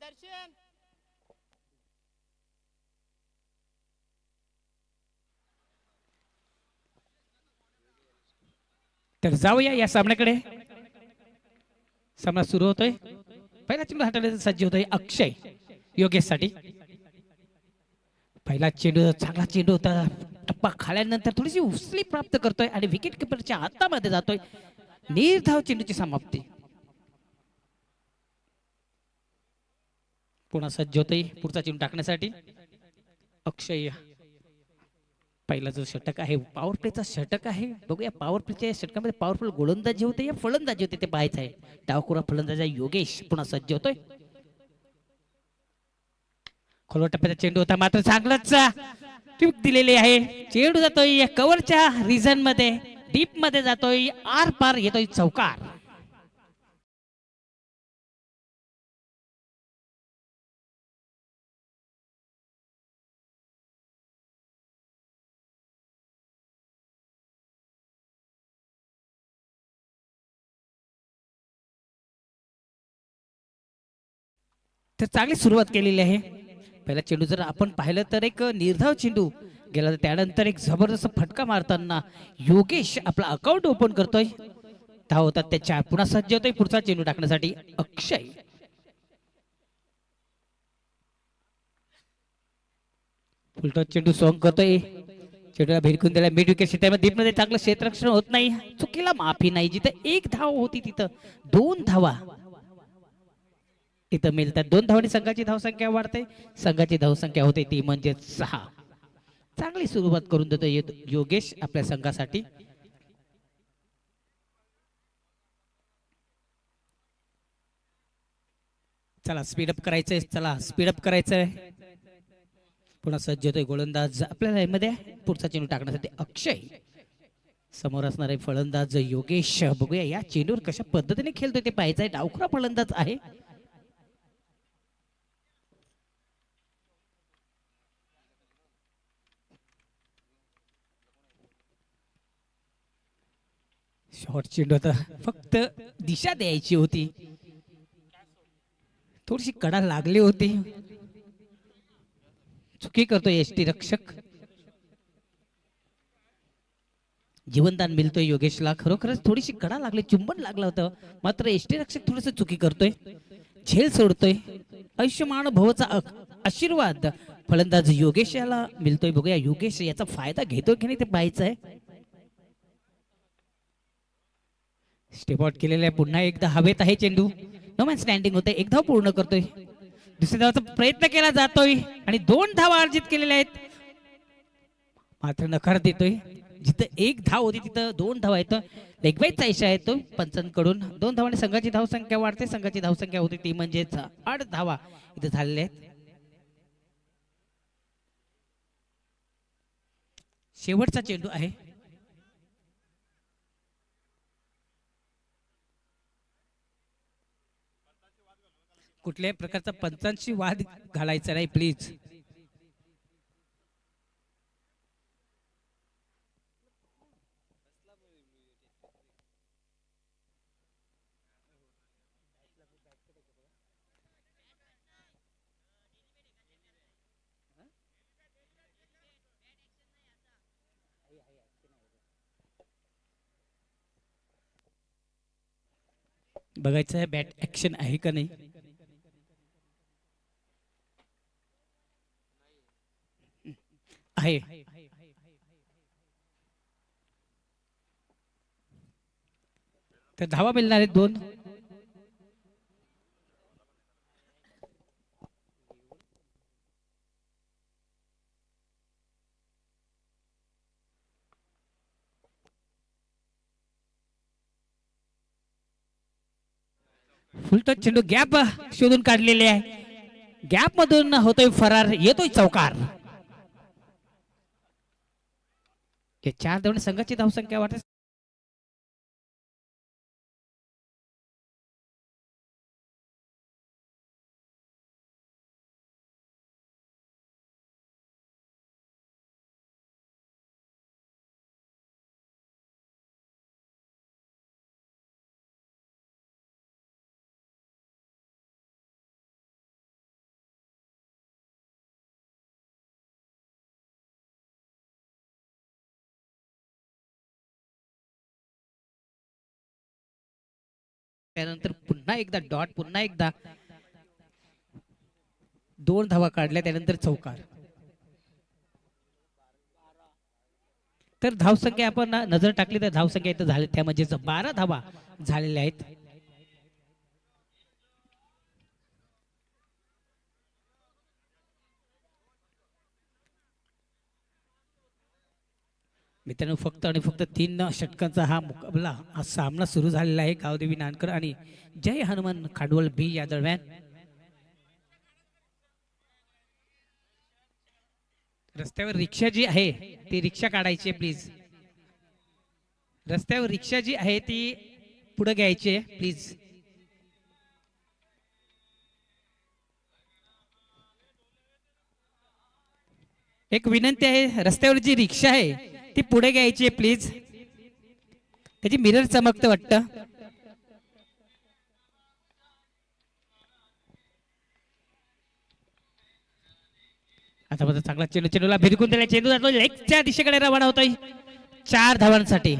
दर्शन तर जाऊया या सामन्याकडे. सामना सुरू होतोय. पहिला चेंडू हाताळण्यासाठी सज्ज होतोय अक्षय योगेश साठी. पहिला चेंडू चांगला चेंडू होता. टप्पा खाल्यानंतर थोडीशी उसळी प्राप्त करतोय आणि विकेट किपरच्या हातामध्ये जातोय. निर्धाव चेंडूची समाप्ती. पुन्हा सज्ज होतोय पुढचा चेंडू टाकण्यासाठी अक्षय. पहिला जो षटक आहे पॉवर प्लेचा षटक आहे. बघूया पॉवर प्लेच्या षटकामध्ये पॉवरफुल गोलंदाजी होते या फलंदाजी होते ते पाहायचं आहे. डावखुरा फलंदाज योगेश पुन्हा सज्ज होतोय. खोलवर टप्प्याचा चेंडू होता मात्र चांगलंच ट्यूब दिलेली आहे. चेंडू जातोय कव्हरच्या रिझन मध्ये डीप मध्ये जातोय आर पार येतोय चौकार. तर चांगली सुरुवात केलेली आहे. पहिला चेंडू जर आपण पाहिलं तर एक निर्धाव चेंडू गेला. त्यानंतर एक जबरदस्त फटका मारताना योगेश आपला अकाउंट ओपन करतोय. धाव होतात त्याच्या पुन्हा सज्ज होतोय पुढचा चेंडू टाकण्यासाठी अक्षय. फुलटॉस चेंडू सॉंग करतोय. चेंडूला भिरकून दिला मिड विकेट क्षेत्रामध्ये डीप मध्ये चांगलं क्षेत्ररक्षण होत नाही. चुकीला माफी नाही. जिथं एक धाव होती तिथं दोन धावा तिथं मिळतात. दोन धावांनी संघाची धावसंख्या वाढते. संघाची धावसंख्या होते ती म्हणजे 6. चांगली सुरुवात करून देतो योगेश आपल्या संघासाठी. चला स्पीडअप करायचंय. चला स्पीडअप करायचंय. पुन्हा सज्ज होतोय गोलंदाज आपल्याला यामध्ये पुढचा चेंडू टाकण्यासाठी अक्षय. समोर असणारे फलंदाज योगेश. बघूया या चेंडूवर कशा पद्धतीने खेळतोय ते पाहायचंय. डावखुरा फलंदाज आहे. शॉर्ट चेंडू होता. फक्त दिशा द्यायची होती. थोडीशी कडा लागली होती. चुकी करतोय एसटी रक्षक. जीवनदान मिळतोय योगेशला. खरोखरच थोडीशी कडा लागली. चुंबन लागलं होतं मात्र एसटी रक्षक थोडस चुकी करतोय. झेल सोडतोय. आयुष्यमान भवचा आशीर्वाद फलंदाज योगेश याला मिळतोय. बघूया योगेश याचा फायदा घेतोय की नाही ते पाहायचं आहे. स्टेप आउट केलेला आहे. पुन्हा एकदा हवेत आहे चेंडू. नो मॅन स्टँडिंग होते. एक धाव पूर्ण करतोय. दुसऱ्या धावाचा प्रयत्न केला जातोय आणि 2 धावा अर्जित केलेल्या आहेत. मात्र नकार देतोय. जिथं एक धाव होती तिथं 2 धावा येतं. लेगबाईचा इशारा येतो पंचांकडून. 2 धावांनी संघाची धावसंख्या वाढते. संघाची धावसंख्या होती ती म्हणजेच 8 धावा इथं झालेल्या आहेत. शेवटचा चेंडू आहे. कुठल्याही प्रकारचा पंचांशी वाद घालायचा नाही प्लीज. बघायचं आहे बॅट ऍक्शन आहे का नाही. आहे. तर धावा मिळणार आहेत 2. फुलटॉस चेंडू गॅप शोधून काढलेले आहे. गॅप मधून होतोय फरार. येतोय चौकार. 4 धावांनी संघाची धावसंख्या वाढते. त्यानंतर पुन्हा एकदा डॉट, पुन्हा एकदा 2 धावा काढल्या, त्यानंतर चौकार. तर धावसंख्या आपण नजर टाकली तर धावसंख्या इथं झाली त्या म्हणजे 12 धावा झालेल्या आहेत. मित्रांनो फक्त आणि फक्त 3 षटकांचा हा मुकाबला, हा सामना सुरू झालेला आहे गावदेवी नानकर आणि जय हनुमान खांडवल बी या दरम्यान. रस्त्यावर रिक्षा जी आहे ती रिक्षा काढायची प्लीज. रस्त्यावर रिक्षा जी आहे ती पुढे घ्यायची आहे प्लीज. एक विनंती आहे, रस्त्यावर जी रिक्षा आहे ती पुढे घ्यायची आहे प्लीज. त्याची मिरर चमकतं वाटतं. आता बघा चांगला चेंडू, चेंडूला भिरकून दिला, चेंडू जातो लेगच्या दिशेकडे रवाना होतोय 4 धावांसाठी.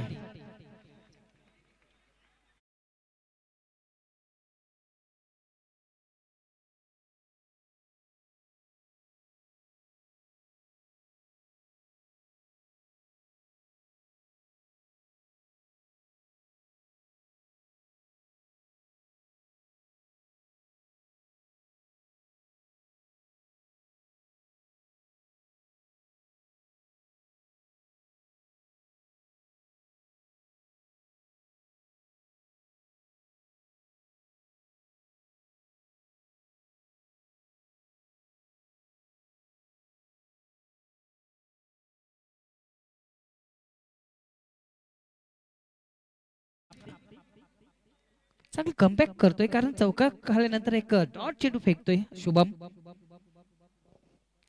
चांगली कमबॅक करतोय कारण चौका खाल्यानंतर एक डॉट चेंडू फेकतोय शुभम.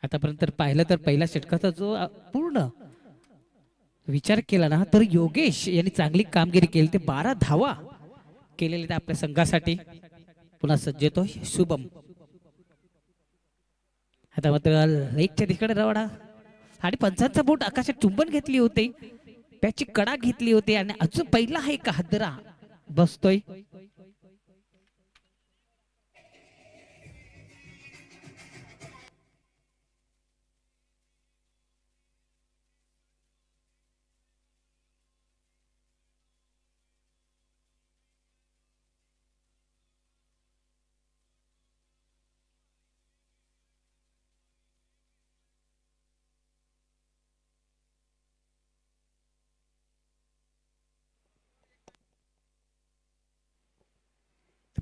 आतापर्यंत पाहिलं तर पहिल्या षटकाचा जो पूर्ण विचार केला ना तर योगेश यांनी चांगली कामगिरी केली. ते 12 धावा केलेले आपल्या संघासाठी. पुन्हा सज्ज येतोय शुभम. आता मात्र लेगच्या दिशेकडे रवाडा आणि पंचांचा बोट आकाशात चुंबन घेतली होती, त्याची कडा घेतली होती आणि अजून पहिला हा एक हादरा बसतोय.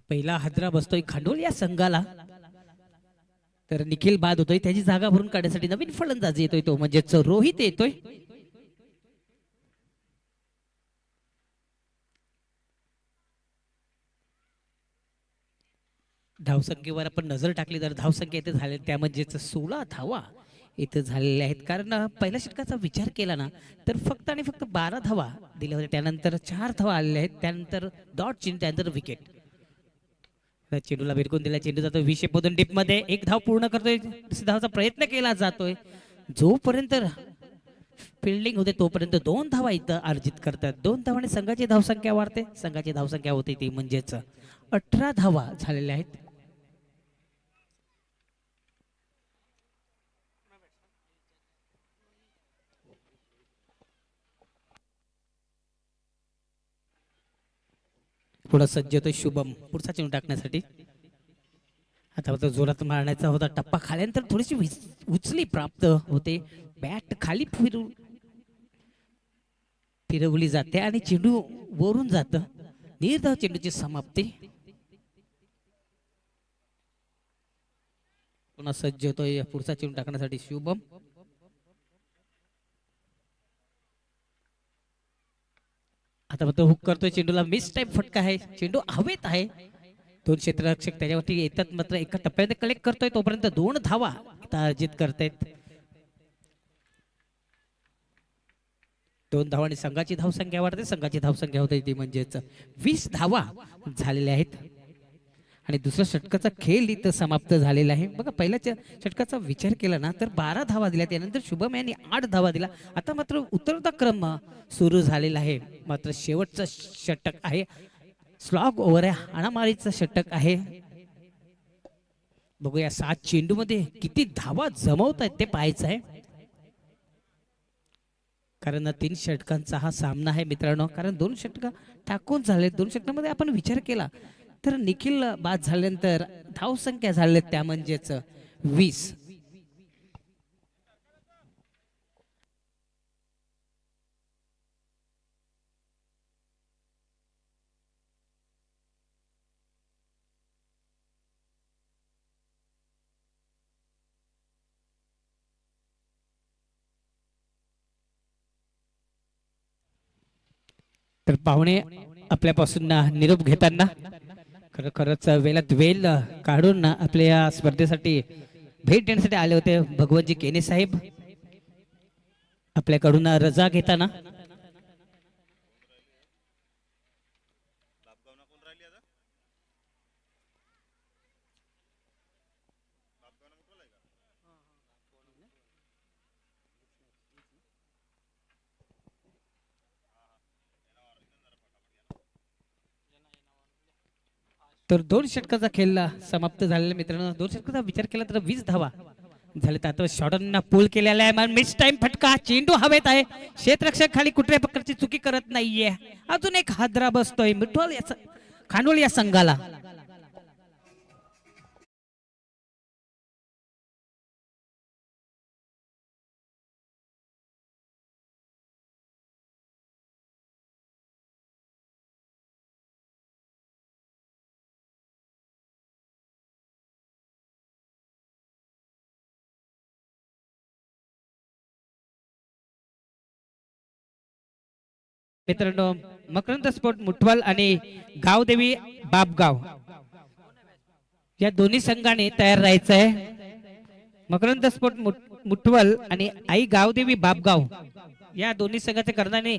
पहिला हादरा बसतोय खांडोल या संघाला. तर निखिल बाद होतोय, त्याची जागा भरून काढण्यासाठी नवीन फलंदाज येतोय, तो म्हणजेच रोहित येतोय. धावसंख्येवर आपण नजर टाकली तर धावसंख्या इथे झाले त्या म्हणजेच 16 धावा इथे झालेल्या आहेत. कारण पहिल्या षटकाचा विचार केला ना तर फक्त आणि फक्त 12 धावा दिल्या होत्या, त्यानंतर 4 धावा आलेल्या आहेत, त्यानंतर डॉट चिन्ह, त्यानंतर विकेट. चेंडूला भिरकून दिला, चेंडू जातो विषय पोदून डीप मध्ये, एक धाव पूर्ण करतोय, दुसऱ्या धावाचा प्रयत्न केला जातोय. जोपर्यंत फिल्डिंग होते तोपर्यंत 2 धावा इथं अर्जित करतात. 2 धावाने संघाची धावसंख्या वाढते, संघाची धावसंख्या होते ती म्हणजेच 18 धावा झालेल्या आहेत. पुढे सज्ज होतो शुभम पुढचा चेंडू टाकण्यासाठी. आता जोरात मारण्याचा होता टप्पा, खाल्यानंतर थोडीशी उचली प्राप्त होते, बॅट खाली फिरवली जाते आणि चेंडू वरून जात. निर्धाव चेंडूची समाप्ती. पुन्हा सज्ज होतोय पुढचा चेंडू टाकण्यासाठी शुभम. आता फक्त हुक करतोय, चेंडूला मिस टाइप फटका आहे, चेंडू हवेत आहे. 2 क्षेत्ररक्षक त्याच्यावरती येतात, मात्र एका टप्प्यामध्ये कलेक्ट करतोय तोपर्यंत 2 धावा अर्जित करतायत. 2 धावांनी संघाची धावसंख्या वाढते, संघाची धावसंख्या होते ती म्हणजेच 20 धावा झालेल्या आहेत. आणि दुसऱ्या षटकाचा खेळ इथं समाप्त झालेला आहे. बघा पहिल्या षटकाचा विचार केला ना तर 12 धावा दिल्या, त्यानंतर शुभम यांनी 8 धावा दिला. आता मात्र उतरता क्रम सुरू झालेला आहे. मात्र शेवटचा षटक आहे स्लॉग ओव्हर आहे, हाणामारीचं षटक आहे. बघूया 7 चेंडू मध्ये किती धावा जमवत आहेत ते पाहायचं आहे, कारण 3 षटकांचा हा सामना आहे मित्रांनो. कारण 2 षटक टाकून झाले, 2 षटकांमध्ये आपण विचार केला तर निखिल बाद झाल्यानंतर धावसंख्या झाले त्या म्हणजेच 20. तर पाहुणे आपल्यापासून निरोप घेताना खरंच वेळात वेळ काढून आपल्या या स्पर्धेसाठी भेट देण्यासाठी आले होते भगवंतजी केने साहेब. आपल्याकडून रजा घेताना तर 2 षटकाचा खेळ समाप्त झालेला मित्रांनो. 2 षटकाचा विचार केला तर 20 धावा झाले. आता शॉटना पूल केलेला आहे. मिस टाइम फटका, चेंडू हवेत आहे. क्षेत्ररक्षक खाली कुठल्या प्रकारची चुकी करत नाहीये. अजून एक हादरा बसतोय मिठोल या खांडोळ या संघाला. मित्रांनो मकरंद स्पोर्ट मुठवाल आणि गावदेवी बापगाव या दोन्ही संघाने तयार राहायचं आहे. मकरंद स्पोर्ट मुठवल आणि आई गावदेवी बापगाव या दोन्ही संघाचे कर्णाने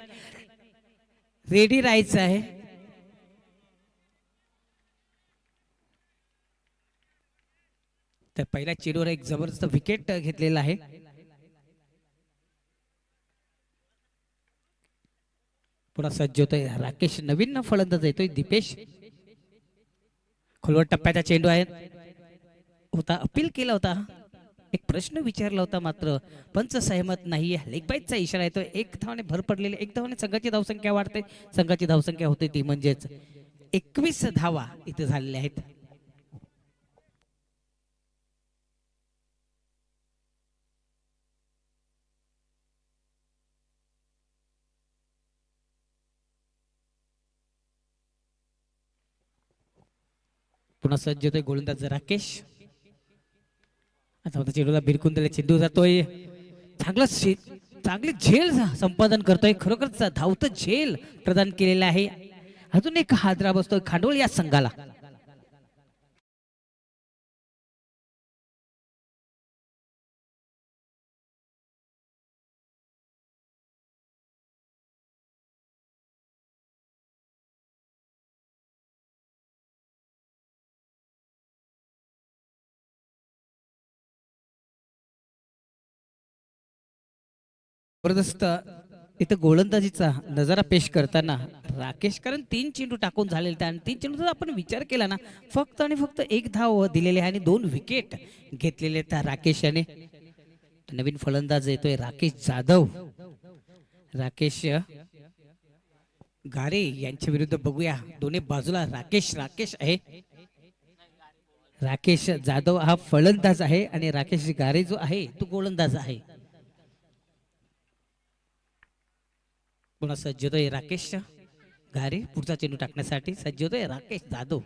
रेडी राहायचं आहे. तर पहिल्या चेंडूवर एक जबरदस्त विकेट घेतलेला आहे. पुन्हा सज्ज होतोय राकेश, नवीन फलंदाज येतोय दीपेश. खोलवर टप्प्याचा चेंडू आहे होता, अपील केला होता, एक प्रश्न विचारला होता मात्र पंच सहमत नाही. लेग बाईटचा इशारा येतोय. एक धावाने भर पडलेली, एक धावाने संघाची धावसंख्या वाढते. संघाची धावसंख्या होते ती म्हणजेच 21 धावा इथे झालेल्या आहेत. पुन्हा सज्ज होतोय गोलंदाज राकेश. आता चेंडूला भिरकून दिले, चेंडू जातोय. चांगली झेल संपादन करतोय. खरोखरच धावतं झेल प्रदान केलेलं आहे. अजून एक हादरा बसतोय खांडोळ या संघाला. जबरदस्त इथं गोलंदाजीचा नजारा पेश करताना राकेश, कारण 3 चेंडू टाकून झालेले आणि 3 चेंडू आपण विचार केला ना फक्त आणि फक्त 1 धाव दिलेले आहे आणि 2 विकेट घेतलेले त्या राकेश याने. नवीन फलंदाज येतोय राकेश जाधव. राकेश गारे यांच्या विरुद्ध बघूया. दोन्ही बाजूला राकेश आहे. राकेश जाधव हा फलंदाज आहे आणि राकेश गारे जो आहे तो गोलंदाज आहे. पुन्हा सज्ज होतोय राकेश गारे पुढचा चेंडू टाकण्यासाठी. सज्ज होतोय राकेश जाधव.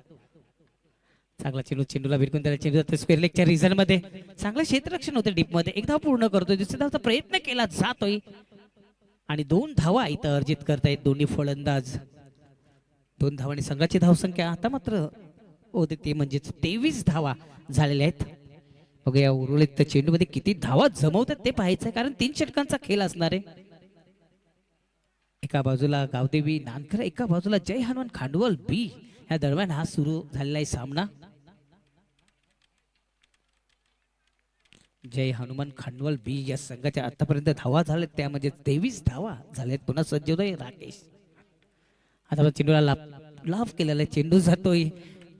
चांगला चेंडू, चेंडूला भिरकून त्याला चेंडू जातो स्क्वेअर लेगच्या रिझन मध्ये. चांगलं क्षेत्ररक्षण होतं डीप मध्ये. एक धाव पूर्ण करतोय, दुसऱ्या धावचा प्रयत्न केला जातोय आणि 2 धावा इथं अर्जित करतायत दोन्ही फलंदाज. 2 धावांनी संघाची धावसंख्या आता मात्र होते ते म्हणजेच 23 धावा झालेल्या आहेत. बघूया उर्वरित चेंडू मध्ये किती धावा जमवतात ते पाहायचं, कारण 3 षटकांचा खेळ असणार आहे. एका बाजूला गावदेवी नानकर, एका बाजूला जय हनुमान खांडवल बी. या दरम्यान हा सुरू झालेला आहे सामना. जय हनुमान खांडवल बी या संघाच्या आतापर्यंत धावा झाल्यात त्यामध्ये 23 धावा झाल्यात. पुन्हा सज्ज होतोय राकेश. आता चेंडूला लाभ केलेला चेंडू जातोय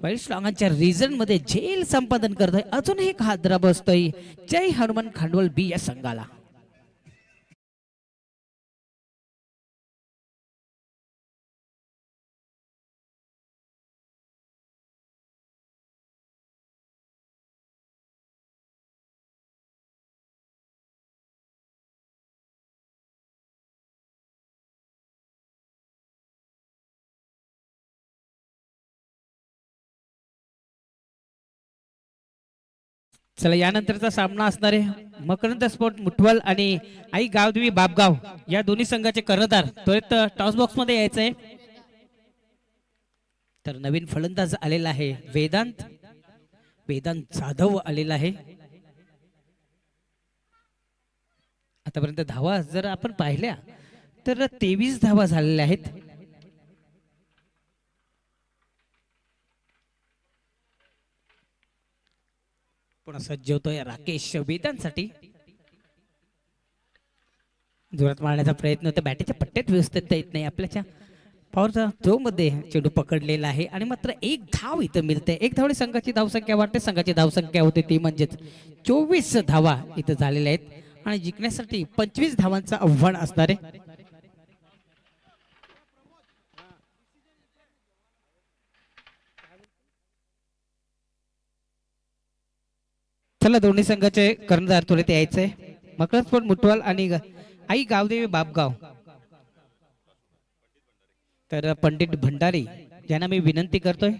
वाईट स्ट्रॉंगांच्या रिझन मध्ये झेल संपादन करतोय. अजून एक हादरा बसतोय जय हनुमान खांडवल बी या संघाला. चला यानंतरचा सामना असणार आहे मकरंद स्पोर्ट मुठवल आणि आई गावदेवी बापगाव या दोन्ही संघाचे कर्णधार त्वरित टॉस बॉक्स मध्ये यायचंय. तर नवीन फलंदाज आलेला आहे वेदांत वेदांत जाधव आलेला आहे. आतापर्यंत धावा जर आपण पाहिल्या तर 23 धावा झालेल्या आहेत. पुन्हा सज्ज होतोय राकेश वेदांसाठी. जोरात मारण्याचा प्रयत्न होता बॅटीच्या पट्ट्यात व्यवस्थित येत नाही आपल्याच्या पॉवरचा थ्रो मध्ये चेंडू पकडलेला आहे आणि मात्र एक धाव इथं मिळते. एक धावडी संघाची धावसंख्या वाटते संघाची धावसंख्या होते ती म्हणजेच 24 धावा इथं झालेल्या आहेत आणि जिंकण्यासाठी 25 धावांचं आव्हान असणार आहे. चला दोन्ही संघाचे कर्णधार थोडे ते यायचंय मकरंद स्पोर्ट मुठवाल आणि आई गावदेवी बापगाव. तर पंडित भंडारी यांना मी विनंती करतोय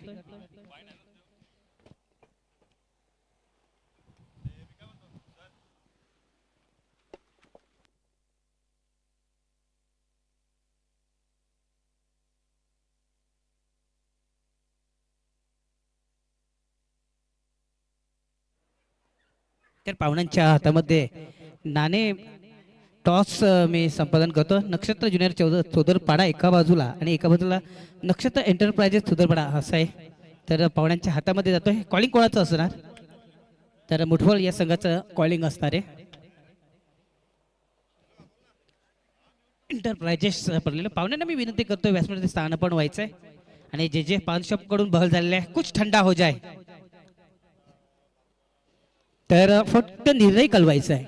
तर पाहुण्यांच्या हातामध्ये नाणे टॉस मी संपादन करतो. नक्षत्र ज्युनियर चौदरपाडा एका बाजूला आणि एका बाजूला नक्षत्र एंटरप्राइजेस चौदरपाडा असं आहे. तर पाहुण्यांच्या हातामध्ये जातोय. कॉलिंग कोणाचं असणार तर मुठवल या संघाचं कॉलिंग असणार आहे. एंटरप्राइजेस पडलेलं पाहुण्यांना मी विनंती करतोय व्यासमध्ये स्थान पण व्हायचंय आणि जे जे पान शॉप कडून बहल झालेले आहे कुछ ठंडा हो जाए तर फक्त निर्णय कळवायचा आहे.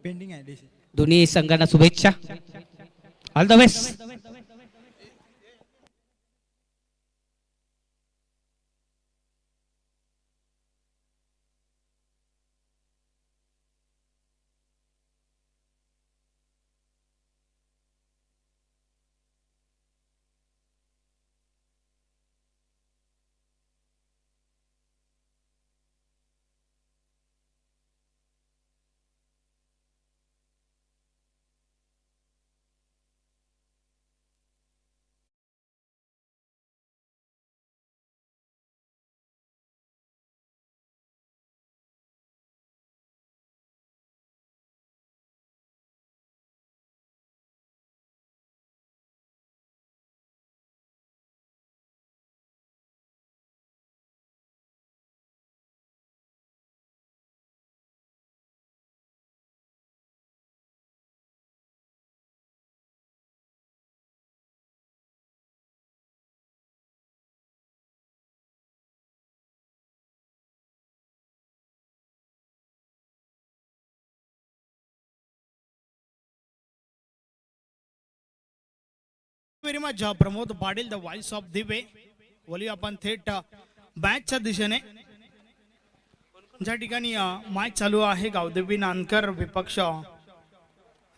पेंडिंग आहे दोन्ही संघांना शुभेच्छा. All the best. Very much Pramod Patil the voice of the way. बोलूया आपण थेट मॅचच्या दिशेने ज्या ठिकाणी मॅच चालू आहे गावदेवी नानकर विपक्ष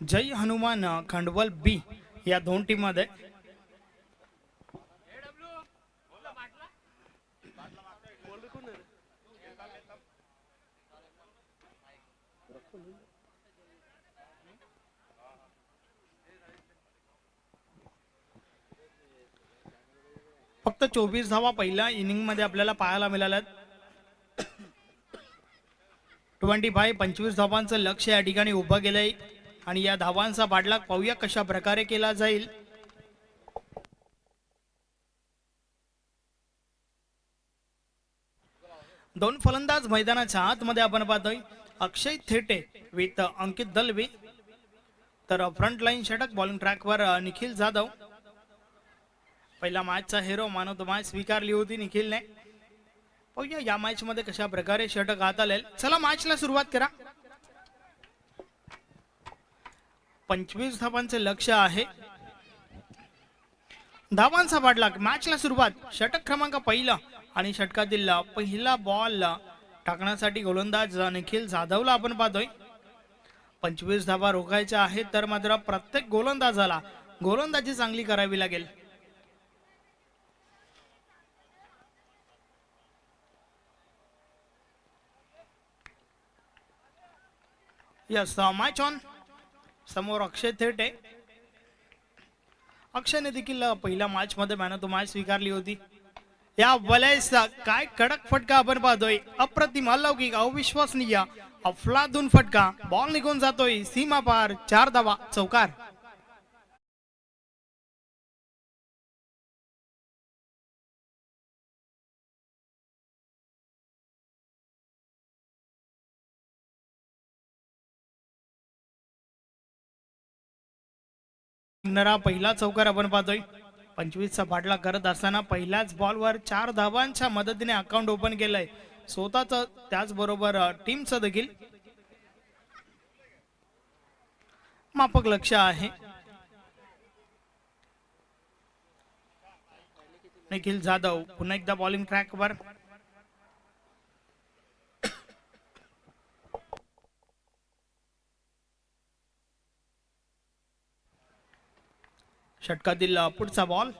जय हनुमान खंडवल बी या दोन टीम मध्ये. फक्त 24 धावा पहिल्या इनिंग मध्ये आपल्याला पाहायला मिळाल्यात. 25 धावांचं लक्ष या ठिकाणी उभं केलंय आणि या धावांचा पाठलाग पाहूया कशा प्रकारे केला जाईल. दोन फलंदाज मैदानाच्या आतमध्ये आपण पाहतोय. अक्षय थेटे विथ अंकित दलवी. तर फ्रंट लाईन षटक बॉलिंग ट्रॅकवर निखिल जाधव. पहिला मॅचचा हिरो मानव द मॅच स्वीकारली होती निखिलने. पाहूया या मॅच मध्ये कशा प्रकारे षटक हातात आले. चला मॅचला सुरुवात करा. 25 धावांचे लक्ष आहे. धावांचा पाठलाग. मॅचला सुरुवात. षटक क्रमांक पहिला आणि षटकातील पहिला बॉल टाकण्यासाठी गोलंदाज निखिल जाधवला आपण पाहतोय. 25 धावा रोखायच्या आहेत तर मात्र प्रत्येक गोलंदाजाला गोलंदाजी चांगली करावी लागेल. Yes match on. समोर अक्षय थेटे. अक्षयने देखील पहिल्या मॅच मध्ये मॅन ऑफ द मॅच स्वीकारली होती. या वलयस काय कडक फटका आपण पाहतोय. अप्रतिम, अलौकिक, अविश्वसनीय, अफलातून फटका. बॉल निघून जातोय सीमा पार. 4 धावा, चौकार. पहिला चौकार आपण पाहतोय. 25चा पाठलाग करत असताना पहिल्याच बॉलवर 4 धावांच्या मदतीने अकाउंट ओपन केलंय स्वतःच, त्याचबरोबर टीमचं देखील. माफक लक्ष आहे. निखिल जाधव पुन्हा एकदा बॉलिंग ट्रॅकवर. षटकातील पुढचा बॉल.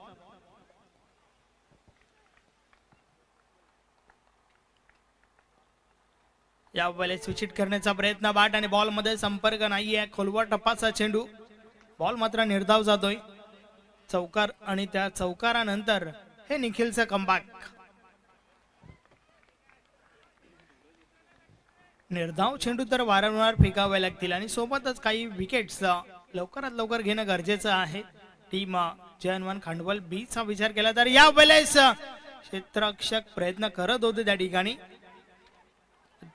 या वेळेस स्विच करण्याचा प्रयत्न. बॅट आणि बॉल मध्ये संपर्क नाहीये. खोलवर टप्पाचा चेंडू. बॉल मात्र निर्धाव जातोय. चौकार आणि त्या चौकारानंतर हे निखिलचं कमबॅक. निर्धाव चेंडू तर वारंवार फेकावे लागतील आणि सोबतच काही विकेट्स लवकरात लवकर घेणं गरजेचं आहे. टीम जयन खांडवल बी चा विचार केला तर या वेळेस क्षेत्ररक्षक प्रयत्न करत होते त्या ठिकाणी.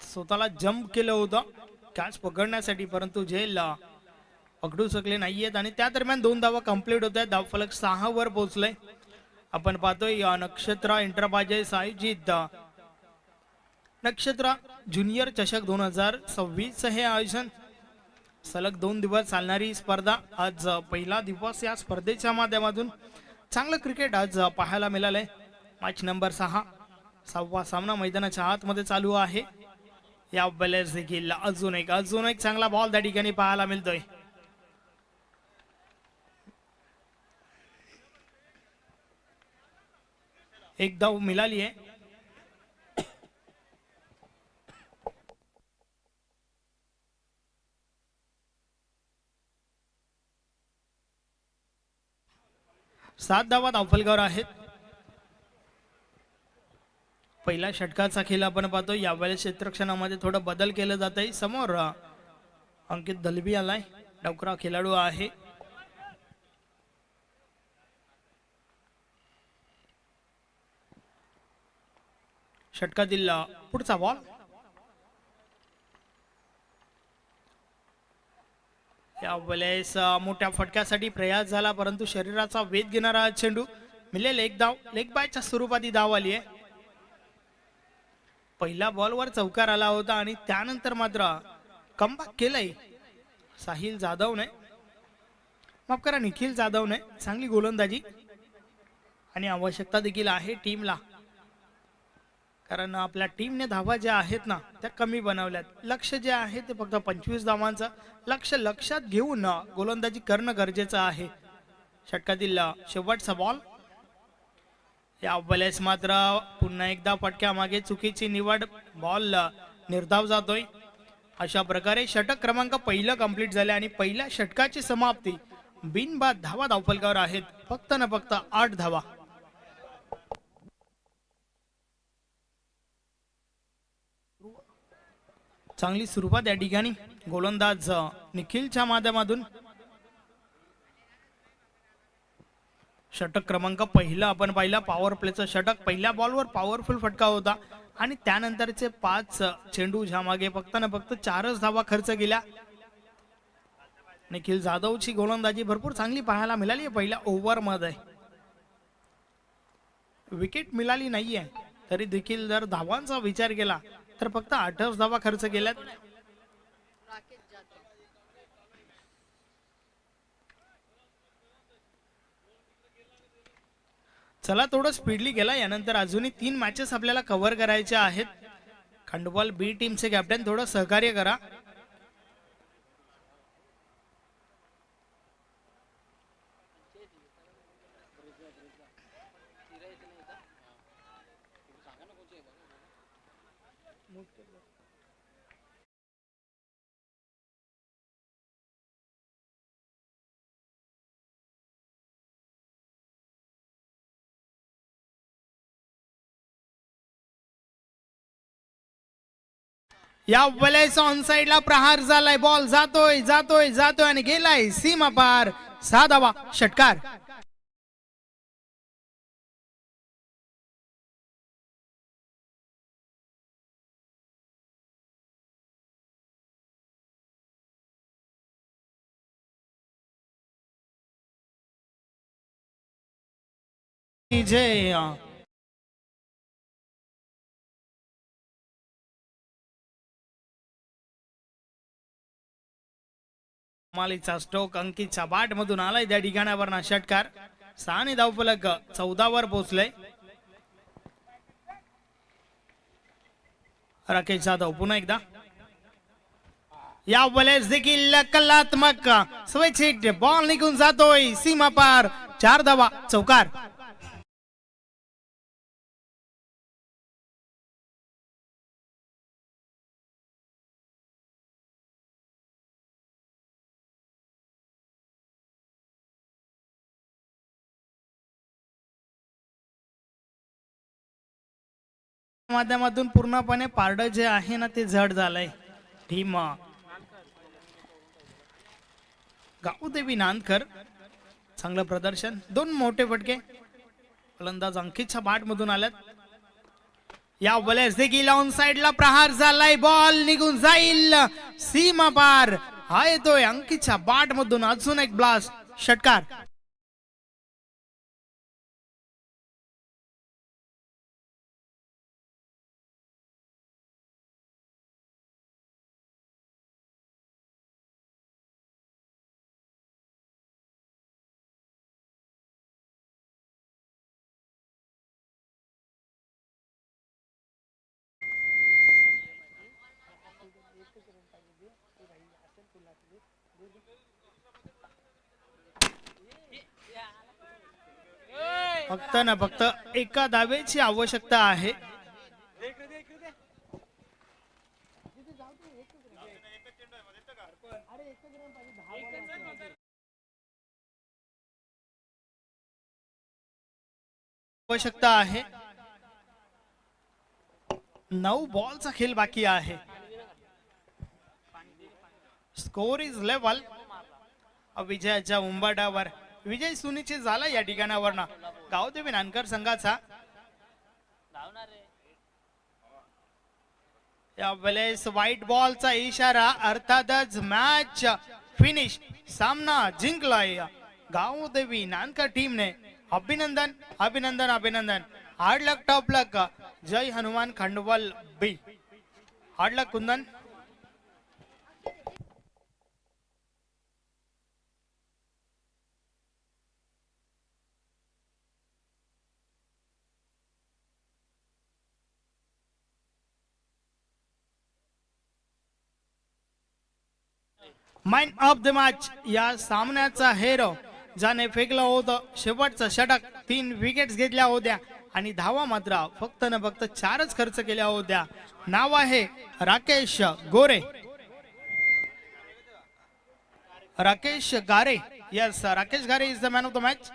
स्वतःला जम्प केलं होतं कॅच पकडण्यासाठी, परंतु झेल पकडू शकले नाहीयेत आणि त्या दरम्यान 2 धावा कंप्लीट होत आहेत. धावफलक 6 वर पोहोचले. आपण पाहतोय नक्षत्र एंटरप्राइजेस आयोजित नक्षत्र ज्युनियर चषक 2026 हे आयोजन. सलग 2 दिवस चालणारी स्पर्धा. आज पहिला दिवस या स्पर्धेच्या माध्यमातून चांगलं क्रिकेट आज पाहायला मिळालंय. मॅच नंबर 6, 6वा सामना मैदानाच्या आतमध्ये चालू आहे. या वेळेस देखील अजून एक चांगला बॉल त्या ठिकाणी पाहायला मिळतोय. एक धाव मिळाली आहे. सात धावा धावफलकावर आहेत. पहिल्या षटकाचा खेळ आपण पाहतो. यावेळेस क्षेत्ररक्षणामध्ये थोडं बदल केलं जात आहे. समोर अंकित दलबी आलाय, डोकरा खेळाडू आहे. षटकातील पुढचा बॉल. यावेळेस मोठ्या फटक्यासाठी प्रयास झाला, परंतु शरीराचा वेध घेणारा चेंडू मिळेल. एक धाव. लेग बायच्या स्वरूपात ही धाव आली आहे. पहिल्या बॉलवर चौकार आला होता आणि त्यानंतर मात्र कमबॅक केलंय साहिल जाधवने, माफ करा निखिल जाधवने. चांगली गोलंदाजी आणि आवश्यकता देखील आहे टीमला, कारण आपल्या टीमने धावा ज्या आहेत ना त्या कमी बनवल्यात. लक्ष जे आहे ते फक्त 25 धावांचं लक्ष लक्षात घेऊन गोलंदाजी करणं गरजेचं आहे. षटकातील शेवटचा बॉल. या वेळेस मात्र पुन्हा एकदा फटक्या मागे चुकीची निवड. बॉल निर्धाव जातोय. अशा प्रकारे षटक क्रमांक पहिलं कंप्लीट झाले आणि पहिल्या षटकाची समाप्ती. बिनबाद धावा धावफलकावर आहेत. फक्त न फक्त 8 धावा. चांगली सुरुवात या ठिकाणी गोलंदाज निखिलच्या माध्यमातून. षटक क्रमांक पहिला आपण पाहिला. पॉवर प्लेचं षटक. पहिल्या बॉलवर पॉवरफुल फटका होता आणि त्यानंतरचे 5 चेंडू ज्यामागे फक्त न फक्त 4च धावा खर्च केल्या. निखिल जाधवची गोलंदाजी भरपूर चांगली पाहायला मिळाली पहिल्या ओव्हर मध्ये. विकेट मिळाली नाहीये तरी देखील जर धावांचा विचार केला तर फक्त 8 धावा खर्च केल्यात. चला थोडं स्पीडली गेला. यानंतर अजूनही 3 मॅचेस आपल्याला कव्हर करायच्या आहेत. खंडोबाल बी टीमचे कॅप्टन थोडं सहकार्य करा. या वेळेस ऑन साइडला प्रहार झालाय. बॉल जातोय जातोय जातोय आणि गेलाय सीमा पार. 6 धावा षटकार. जय मालीचा स्ट्रोक अंकितच्या बाट मधून आलाय. त्या ठिकाणावर ना षटकार. 6 धावफलक 14 वर पोहोचले. राकेश जाधव पुन्हा एकदा. या वेळेस देखील कलात्मक स्विच हिट. बॉल निघून जातोय सीमा पार. 4 धावा चौकार. माध्यमातून पूर्णपणे पारड जे आहे ना ते जड झालंय. टीम गावदेवी नांदकर चांगलं प्रदर्शन. 2 मोठे फटके. फलंदाज अंकितच्या बाट मधून आल्यात. या वेळेस देखील ऑन साइडला प्रहार झालाय. बॉल निघून जाईल सीमा पार. हा येतोय अंकितच्या बाट मधून. अजून एक ब्लास्ट. षटकार. फक्त ना फक्त एका धावेची आवश्यकता आहे. आवश्यकता आहे. 9 बॉलचा खेळ बाकी आहे. Score is level. विजयाच्या उंबरठ्यावर विजय सुनिश्चित झाला या ठिकाणावर ना गावदेवी नानकर संघाचा. या वेळेस व्हाईट बॉलचा इशारा. अर्थातच मॅच फिनिश. सामना जिंकलाय गावदेवी नानकर टीमने. अभिनंदन अभिनंदन अभिनंदन. Hard luck top luck. Jai Hanuman खंडोबाल बी. Hard luck Kundan. Man of the match या सामन्याचा हेरो ज्याने फेकलं होतं शेवटचं षटक. 3 विकेट्स घेतल्या होत्या आणि धावा मात्र फक्त न फक्त 4च खर्च केल्या होत्या. नाव आहे राकेश गोरे. राकेश गारे. यस, राकेश गारे is the man of the match.